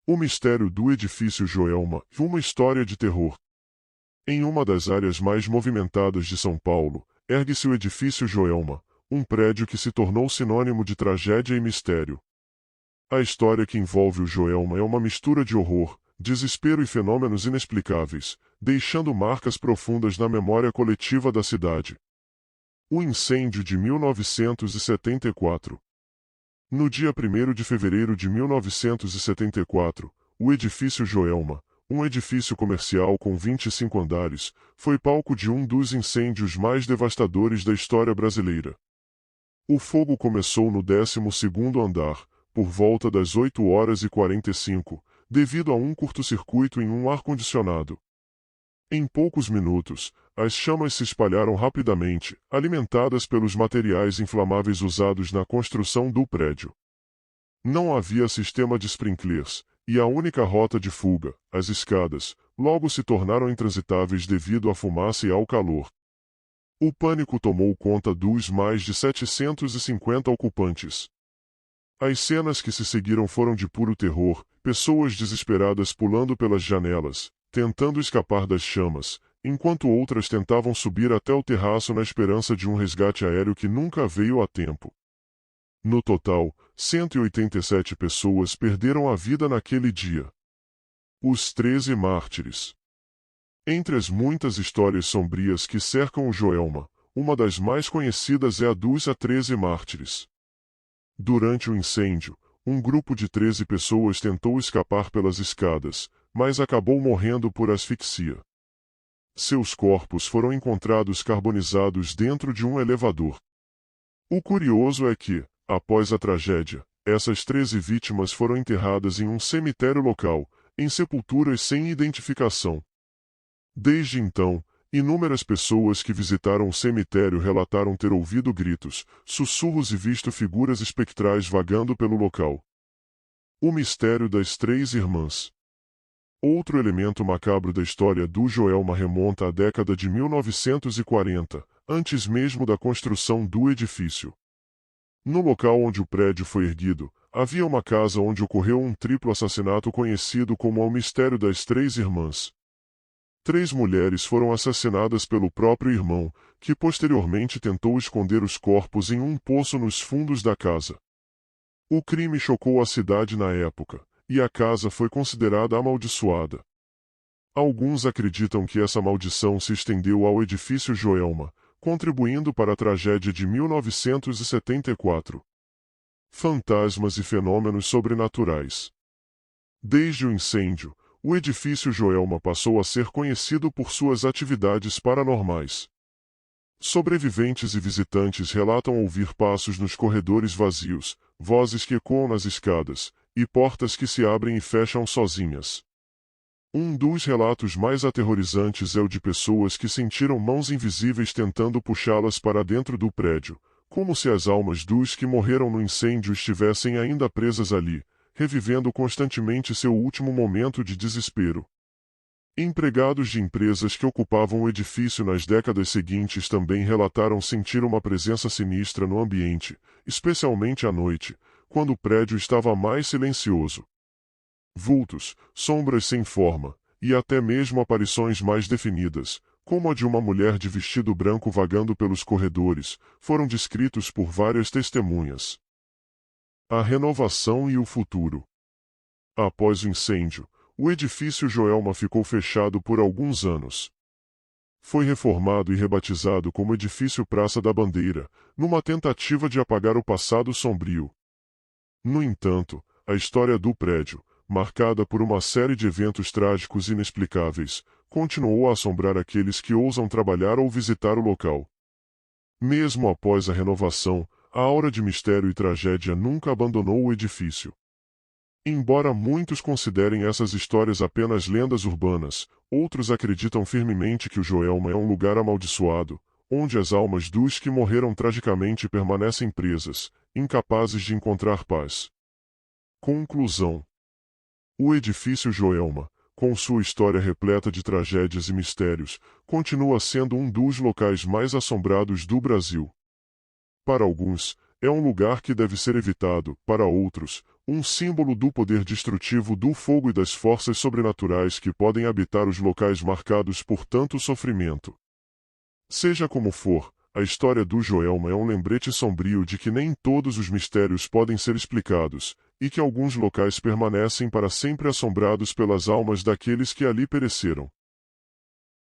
O mistério do edifício Joelma, uma história de terror. Em uma das áreas mais movimentadas de São Paulo, ergue-se o edifício Joelma, um prédio que se tornou sinônimo de tragédia e mistério. A história que envolve o Joelma é uma mistura de horror, desespero e fenômenos inexplicáveis, deixando marcas profundas na memória coletiva da cidade. O incêndio de 1974. No dia 1º de fevereiro de 1974, o edifício Joelma, um edifício comercial com 25 andares, foi palco de um dos incêndios mais devastadores da história brasileira. O fogo começou no 12º andar, por volta das 8h45, devido a um curto-circuito em um ar-condicionado. Em poucos minutos, as chamas se espalharam rapidamente, alimentadas pelos materiais inflamáveis usados na construção do prédio. Não havia sistema de sprinklers, e a única rota de fuga, as escadas, logo se tornaram intransitáveis devido à fumaça e ao calor. O pânico tomou conta dos mais de 750 ocupantes. As cenas que se seguiram foram de puro terror, pessoas desesperadas pulando pelas janelas, tentando escapar das chamas, enquanto outras tentavam subir até o terraço na esperança de um resgate aéreo que nunca veio a tempo. No total, 187 pessoas perderam a vida naquele dia. Os 13 mártires. Entre as muitas histórias sombrias que cercam o Joelma, uma das mais conhecidas é a dos 13 mártires. Durante o incêndio, um grupo de 13 pessoas tentou escapar pelas escadas, mas acabou morrendo por asfixia. Seus corpos foram encontrados carbonizados dentro de um elevador. O curioso é que, após a tragédia, essas 13 vítimas foram enterradas em um cemitério local, em sepulturas sem identificação. Desde então, inúmeras pessoas que visitaram o cemitério relataram ter ouvido gritos, sussurros e visto figuras espectrais vagando pelo local. O mistério das 3 irmãs. Outro elemento macabro da história do Joelma remonta à década de 1940, antes mesmo da construção do edifício. No local onde o prédio foi erguido, havia uma casa onde ocorreu um triplo assassinato conhecido como o mistério das 3 irmãs. 3 mulheres foram assassinadas pelo próprio irmão, que posteriormente tentou esconder os corpos em um poço nos fundos da casa. O crime chocou a cidade na época, e a casa foi considerada amaldiçoada. Alguns acreditam que essa maldição se estendeu ao edifício Joelma, contribuindo para a tragédia de 1974. Fantasmas e fenômenos sobrenaturais. Desde o incêndio, o edifício Joelma passou a ser conhecido por suas atividades paranormais. Sobreviventes e visitantes relatam ouvir passos nos corredores vazios, vozes que ecoam nas escadas, e portas que se abrem e fecham sozinhas. Um dos relatos mais aterrorizantes é o de pessoas que sentiram mãos invisíveis tentando puxá-las para dentro do prédio, como se as almas dos que morreram no incêndio estivessem ainda presas ali, revivendo constantemente seu último momento de desespero. Empregados de empresas que ocupavam o edifício nas décadas seguintes também relataram sentir uma presença sinistra no ambiente, especialmente à noite, quando o prédio estava mais silencioso. Vultos, sombras sem forma, e até mesmo aparições mais definidas, como a de uma mulher de vestido branco vagando pelos corredores, foram descritos por várias testemunhas. A renovação e o futuro. Após o incêndio, o edifício Joelma ficou fechado por alguns anos. Foi reformado e rebatizado como Edifício Praça da Bandeira, numa tentativa de apagar o passado sombrio. No entanto, a história do prédio, marcada por uma série de eventos trágicos inexplicáveis, continuou a assombrar aqueles que ousam trabalhar ou visitar o local. Mesmo após a renovação, a aura de mistério e tragédia nunca abandonou o edifício. Embora muitos considerem essas histórias apenas lendas urbanas, outros acreditam firmemente que o Joelma é um lugar amaldiçoado, onde as almas dos que morreram tragicamente permanecem presas, incapazes de encontrar paz. Conclusão. O edifício Joelma, com sua história repleta de tragédias e mistérios, continua sendo um dos locais mais assombrados do Brasil. Para alguns, é um lugar que deve ser evitado, para outros, um símbolo do poder destrutivo do fogo e das forças sobrenaturais que podem habitar os locais marcados por tanto sofrimento. Seja como for, a história do Joelma é um lembrete sombrio de que nem todos os mistérios podem ser explicados, e que alguns locais permanecem para sempre assombrados pelas almas daqueles que ali pereceram.